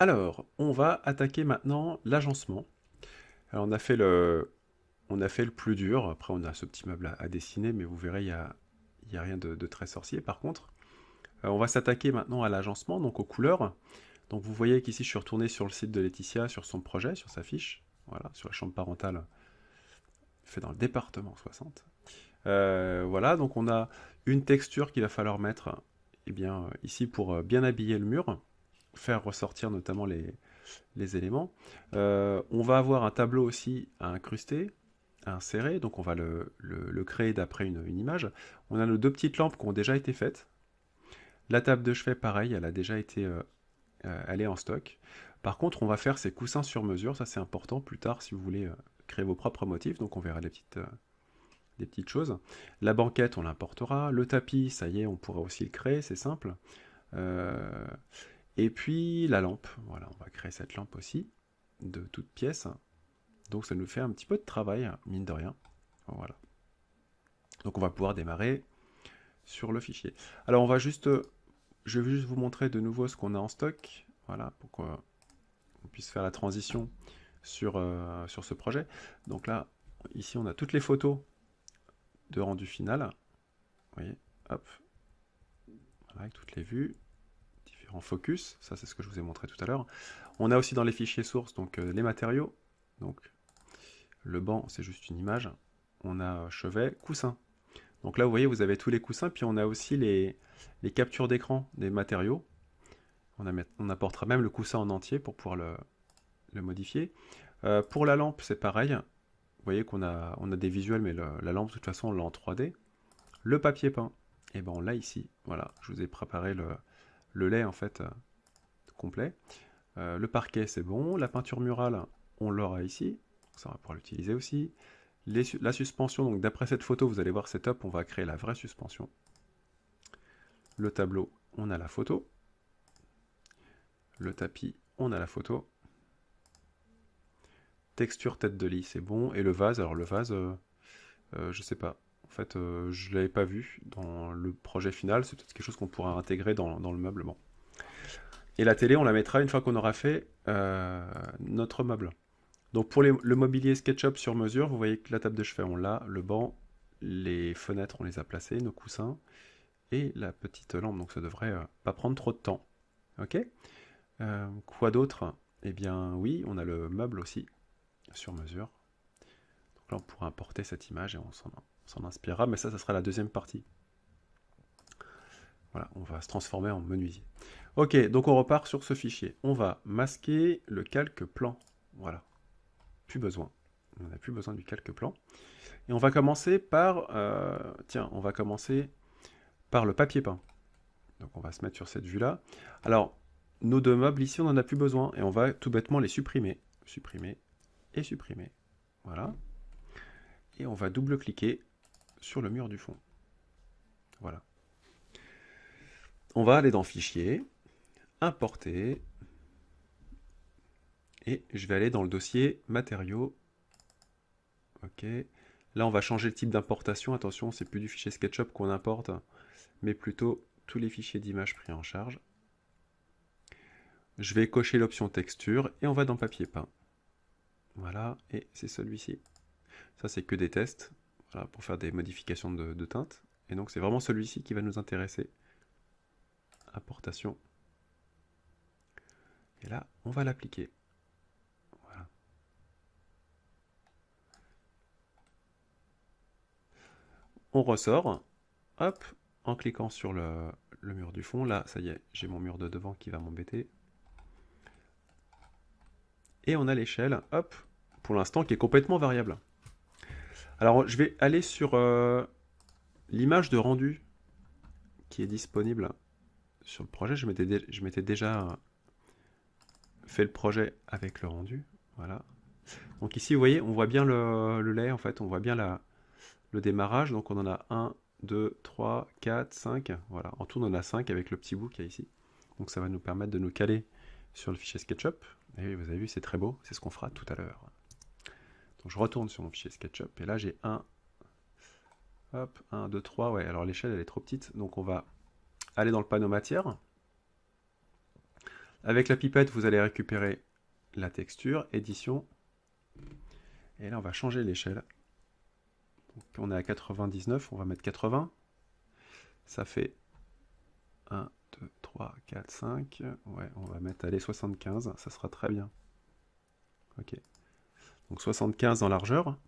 Alors, on va attaquer maintenant l'agencement. Alors, on a fait le plus dur. Après, on a ce petit meuble à dessiner, mais vous verrez, il y a rien de très sorcier. Par contre, on va s'attaquer maintenant à l'agencement, donc aux couleurs. Donc, vous voyez qu'ici, je suis retourné sur le site de Laetitia, sur son projet, sur sa fiche. Voilà, sur la chambre parentale, fait dans le département 60. Voilà, donc on a une texture qu'il va falloir mettre ici pour bien habiller le mur, faire ressortir notamment les éléments. On va avoir un tableau aussi à incruster, à insérer, donc on va le créer d'après une image. On a nos deux petites lampes qui ont déjà été faites. La table de chevet, pareil, elle a déjà été, elle est en stock. Par contre, on va faire ces coussins sur mesure, ça c'est important plus tard si vous voulez créer vos propres motifs, donc on verra des petites choses. La banquette, on l'importera. Le tapis, ça y est, on pourra aussi le créer, c'est simple. Euh, et puis la lampe, voilà, on va créer cette lampe aussi, de toute pièce. Donc ça nous fait un petit peu de travail, mine de rien. Voilà. Donc on va pouvoir démarrer sur le fichier. Alors je vais juste vous montrer de nouveau ce qu'on a en stock. Voilà, pour qu'on puisse faire la transition sur ce projet. Donc là, ici on a toutes les photos de rendu final. Vous voyez, hop, voilà, avec toutes les vues, différents focus, ça c'est ce que je vous ai montré tout à l'heure. On a aussi dans les fichiers sources donc les matériaux, donc le banc c'est juste une image, on a chevet, coussin. Donc là vous voyez vous avez tous les coussins, puis on a aussi les captures d'écran des matériaux. On apportera même le coussin en entier pour pouvoir le modifier. Pour la lampe c'est pareil, vous voyez on a des visuels mais la lampe de toute façon on l'a en 3D. Le papier peint, et ben on l'a ici, voilà, je vous ai préparé le lait en fait complet. Le parquet c'est bon, la peinture murale on l'aura ici, ça on va pouvoir l'utiliser aussi. La suspension, donc d'après cette photo vous allez voir c'est top, on va créer la vraie suspension. Le tableau, on a la photo. Le tapis, on a la photo. Texture tête de lit c'est bon, et le vase, alors le vase, je sais pas. En fait, je ne l'avais pas vu dans le projet final, c'est peut-être quelque chose qu'on pourra intégrer dans le meuble. Bon. Et la télé, on la mettra une fois qu'on aura fait notre meuble. Donc pour le mobilier SketchUp sur mesure, vous voyez que la table de chevet, on l'a, le banc, les fenêtres, on les a placées, nos coussins, et la petite lampe, donc ça devrait pas prendre trop de temps. Ok. Quoi d'autre? Eh bien oui, on a le meuble aussi, sur mesure. Donc là, on pourra importer cette image et on s'en inspirera, mais ça sera la deuxième partie. Voilà, on va se transformer en menuisier. Ok, donc on repart sur ce fichier. On va masquer le calque plan. Voilà, plus besoin. On n'a plus besoin du calque plan. Et on va commencer par... tiens, on va commencer par le papier peint. Donc on va se mettre sur cette vue-là. Alors, nos deux meubles ici, on n'en a plus besoin. Et on va tout bêtement les supprimer. Supprimer et supprimer. Voilà. Et on va double-cliquer sur le mur du fond. Voilà. On va aller dans Fichier, Importer, et je vais aller dans le dossier Matériaux. Ok. Là, on va changer le type d'importation. Attention, c'est plus du fichier SketchUp qu'on importe, mais plutôt tous les fichiers d'images pris en charge. Je vais cocher l'option texture et on va dans papier peint. Voilà, et c'est celui-ci. Ça, c'est que des tests, voilà, pour faire des modifications de teinte. Et donc, c'est vraiment celui-ci qui va nous intéresser. Importation. Et là, on va l'appliquer. Voilà. On ressort. Hop, en cliquant sur le mur du fond. Là, ça y est, j'ai mon mur de devant qui va m'embêter. Et on a l'échelle, hop, pour l'instant, qui est complètement variable. Alors, je vais aller sur l'image de rendu qui est disponible sur le projet. Je m'étais déjà fait le projet avec le rendu. Voilà. Donc ici, vous voyez, on voit bien le lait, en fait, on voit bien le démarrage. Donc on en a 1, 2, 3, 4, 5. Voilà, en tout, on en a 5 avec le petit bout qu'il y a ici. Donc ça va nous permettre de nous caler sur le fichier SketchUp. Et oui, vous avez vu, c'est très beau. C'est ce qu'on fera tout à l'heure. Donc je retourne sur mon fichier SketchUp. Et là, j'ai 1, hop, 1, 2, 3. Ouais, alors l'échelle, elle est trop petite. Donc on va aller dans le panneau matière. Avec la pipette, vous allez récupérer la texture, édition. Et là, on va changer l'échelle. On est à 99, on va mettre 80. Ça fait 1, 2, 3, 4, 5. Ouais, on va mettre, allez, 75, ça sera très bien. Ok. Donc 75 en largeur.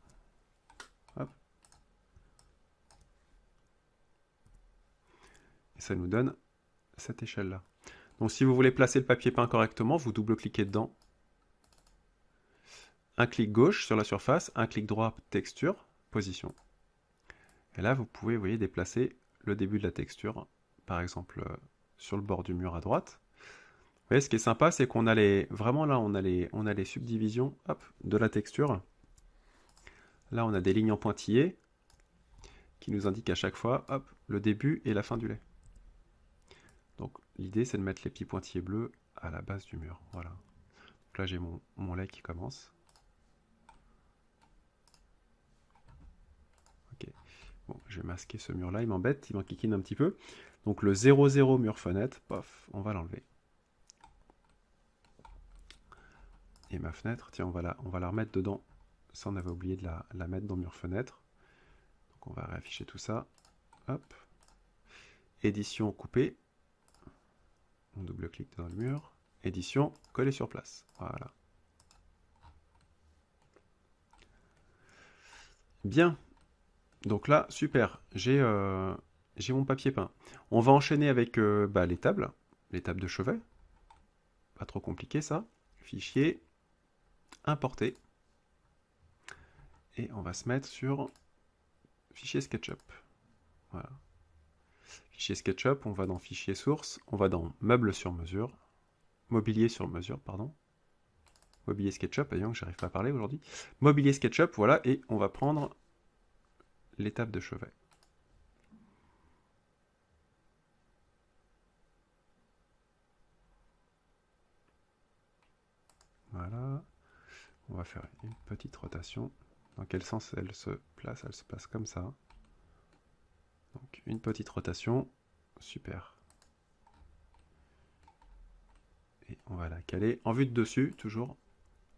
Hop. Et ça nous donne cette échelle-là. Donc si vous voulez placer le papier peint correctement, vous double-cliquez dedans. Un clic gauche sur la surface, un clic droit, texture, position. Et là, vous pouvez, vous voyez, déplacer le début de la texture, par exemple sur le bord du mur à droite. Vous voyez, ce qui est sympa, c'est qu'on a vraiment là, on a les subdivisions, hop, de la texture. Là, on a des lignes en pointillés qui nous indiquent à chaque fois, hop, le début et la fin du lait. Donc, l'idée, c'est de mettre les petits pointillés bleus à la base du mur. Voilà. Donc là, j'ai mon lait qui commence. Ok. Bon, je vais masquer ce mur-là, il m'embête, il m'enquiquine un petit peu. Donc le 00 mur fenêtre, pof, on va l'enlever. Et ma fenêtre, tiens, on va la remettre dedans. Ça, on avait oublié de la mettre dans mur fenêtre. Donc on va réafficher tout ça. Hop. Édition coupée. On double-clique dans le mur. Édition coller sur place. Voilà. Bien. Donc là, super. J'ai mon papier peint. On va enchaîner avec les tables de chevet. Pas trop compliqué ça. Fichier, importer. Et on va se mettre sur fichier SketchUp. Voilà. Fichier SketchUp, on va dans fichier source, on va dans meubles sur mesure, mobilier sur mesure, pardon. Mobilier SketchUp, voyons que j'arrive pas à parler aujourd'hui. Mobilier SketchUp, voilà, et on va prendre les tables de chevet. Voilà. On va faire une petite rotation. Dans quel sens elle se place? Elle se place comme ça. Donc une petite rotation. Super. Et on va la caler en vue de dessus, toujours.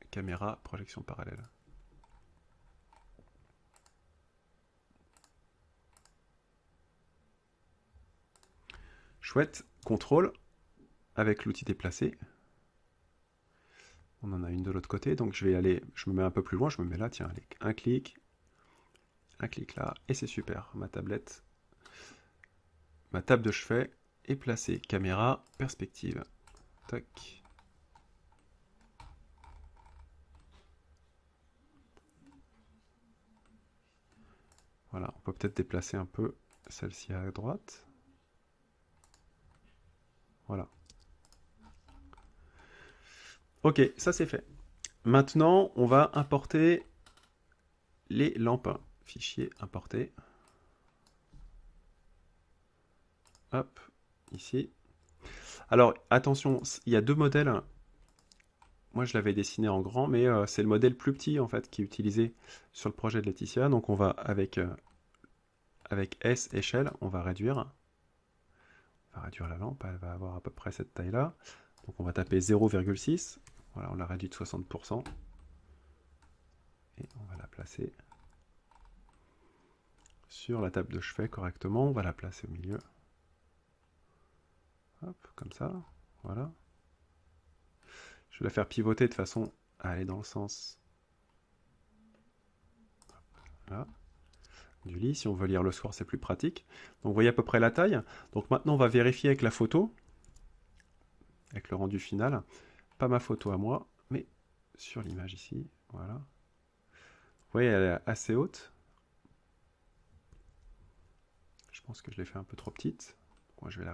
Caméra, projection parallèle. Chouette. Contrôle avec l'outil déplacé. On en a une de l'autre côté, donc je vais aller, je me mets un peu plus loin, je me mets là, tiens, allez, un clic là, et c'est super. Ma tablette, ma table de chevet est placée. Caméra, perspective. Tac. Voilà, on peut peut-être déplacer un peu celle-ci à droite. Voilà. Ok, ça c'est fait. Maintenant, on va importer les lampes. Fichier, importer. Hop, ici. Alors, attention, il y a deux modèles. Moi, je l'avais dessiné en grand, mais c'est le modèle plus petit, en fait, qui est utilisé sur le projet de Laetitia. Donc, on va, avec S, échelle, on va réduire. On va réduire la lampe, elle va avoir à peu près cette taille-là. Donc, on va taper 0,6. Voilà, on l'a réduit de 60%. Et on va la placer sur la table de chevet correctement. On va la placer au milieu. Hop, comme ça. Voilà. Je vais la faire pivoter de façon à aller dans le sens là, du lit. Si on veut lire le soir, c'est plus pratique. Donc vous voyez à peu près la taille. Donc maintenant, on va vérifier avec la photo, avec le rendu final. Pas ma photo à moi, mais sur l'image ici. Voilà. Vous voyez, elle est assez haute. Je pense que je l'ai fait un peu trop petite. Moi, je vais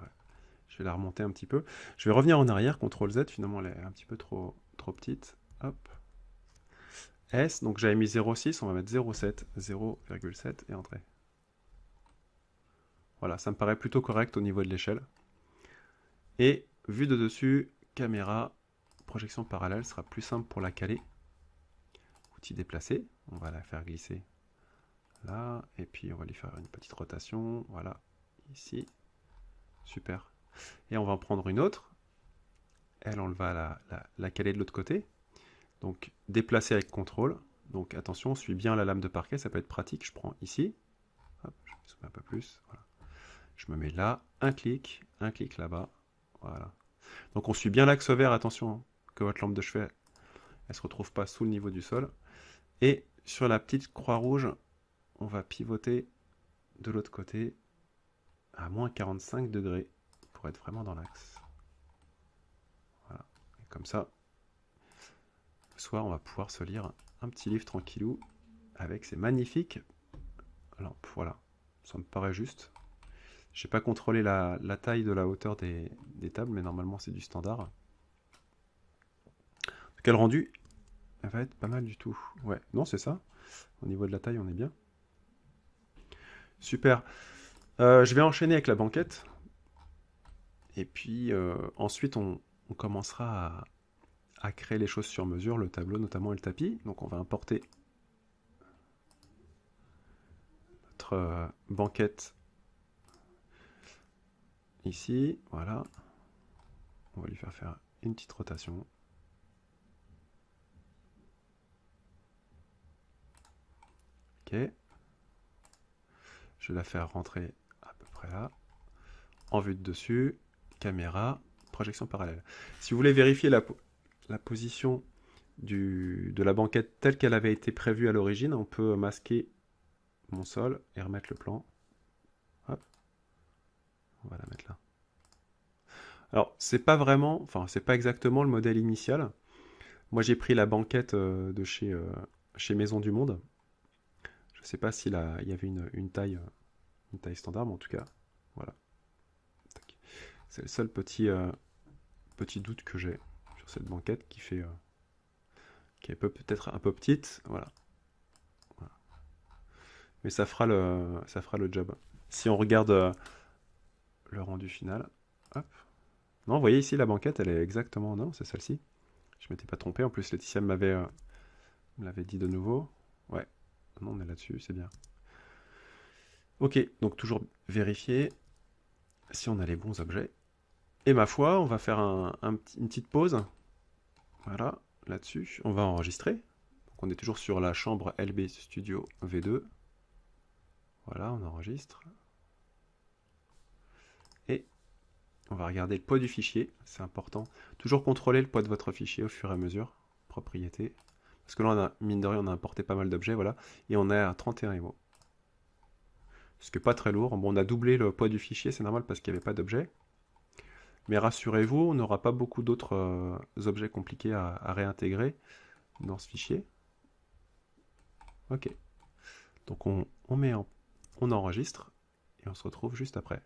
la remonter un petit peu. Je vais revenir en arrière, CTRL Z. Finalement, elle est un petit peu trop petite. Hop. S, donc j'avais mis 0,6, on va mettre 0,7, 0,7 et entrée. Voilà, ça me paraît plutôt correct au niveau de l'échelle. Et vue de dessus, caméra, projection parallèle sera plus simple pour la caler. Outil déplacé, on va la faire glisser là, et puis on va lui faire une petite rotation, voilà, ici. Super. Et on va en prendre une autre. elle, on va la caler de l'autre côté. Donc, déplacer avec contrôle. Donc, attention, on suit bien la lame de parquet, ça peut être pratique. Je prends ici. Hop, je zoome un peu plus. Voilà. Je me mets là, un clic là-bas. Voilà. Donc, on suit bien l'axe vert, attention, hein, que votre lampe de chevet, elle se retrouve pas sous le niveau du sol. Et sur la petite croix rouge, on va pivoter de l'autre côté à moins 45 degrés pour être vraiment dans l'axe. Voilà. Et comme ça, le soir, on va pouvoir se lire un petit livre tranquillou avec ces magnifiques lampes. Voilà, ça me paraît juste. Je n'ai pas contrôlé la taille de la hauteur des tables, mais normalement c'est du standard. En tout cas, le rendu, elle va être pas mal du tout. Ouais, non, c'est ça. Au niveau de la taille, on est bien. Super. Je vais enchaîner avec la banquette. Et puis ensuite, on commencera à créer les choses sur mesure, le tableau notamment et le tapis. Donc on va importer notre banquette ici. Voilà. On va lui faire une petite rotation. Ok. Je vais la faire rentrer à peu près là. En vue de dessus, caméra, projection parallèle. Si vous voulez vérifier la position de la banquette telle qu'elle avait été prévue à l'origine, on peut masquer mon sol et remettre le plan. Hop. On va la mettre là. Alors, c'est pas vraiment, enfin, c'est pas exactement le modèle initial. Moi, j'ai pris la banquette de chez Maison du Monde. Je sais pas s'il y avait une taille standard, mais en tout cas, voilà. C'est le seul petit doute que j'ai sur cette banquette qui est peut-être un peu petite, voilà. Mais ça fera le job. Si on regarde le rendu final, hop. Non, vous voyez ici la banquette, elle est exactement, non, c'est celle-ci. Je m'étais pas trompé, en plus Laetitia me l'avait dit de nouveau. Ouais, non, on est là-dessus, c'est bien. Ok, donc toujours vérifier si on a les bons objets. Et ma foi, on va faire une petite pause. Voilà, là-dessus. On va enregistrer. Donc on est toujours sur la chambre LB Studio V2. Voilà, on enregistre. Et on va regarder le poids du fichier. C'est important. Toujours contrôler le poids de votre fichier au fur et à mesure. Propriété. Parce que là, mine de rien, on a importé pas mal d'objets. Voilà. Et on est à 31 MO. Ce qui n'est pas très lourd. Bon, on a doublé le poids du fichier. C'est normal parce qu'il n'y avait pas d'objets. Mais rassurez-vous, on n'aura pas beaucoup d'autres objets compliqués à réintégrer dans ce fichier. Ok. Donc on enregistre et on se retrouve juste après.